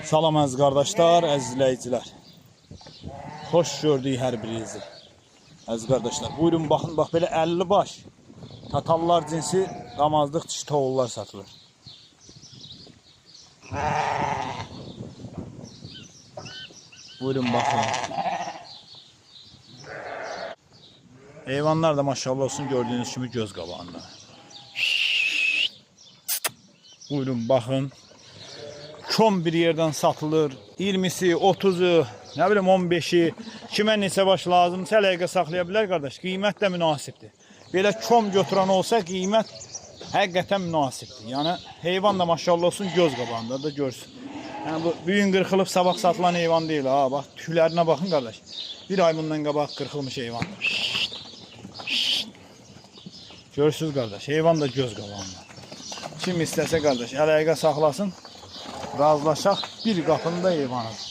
Salam əziz qardaşlar, əziz izləyicilər. Xoş gördük hər birinizi. Əziz qardaşlar, buyurun baxın, bax belə 50 baş tatallar cinsi damazlıq dişi toğullar satılır. Buyurun baxın. Heyvanlar da maşallah olsun gördüğünüz kimi göz qabağında. Buyurun baxın. Kom bir yerden satılır. 20'si, 30'u, ne bileyim 15'i. Kimə neçə baş lazım, sələqə saxlaya bilər qardaş. Qiymət də münasibdir. Belə kom götürən olsa qiymət həqiqətən münasibdir. Yəni heyvan da maşallah olsun göz qabağında da görsün. Yəni bu büyün qırxılıb sabah satılan heyvan deyil ha. Bax tüklərinə baxın qardaş. Bir ay bundan qabaq qırxılmış heyvan. Görürsünüz qardaş, heyvan da göz qabağında. Kim istəsə qardaş əlaqə saxlasın. Razılaşaq bir qapında heyvanız.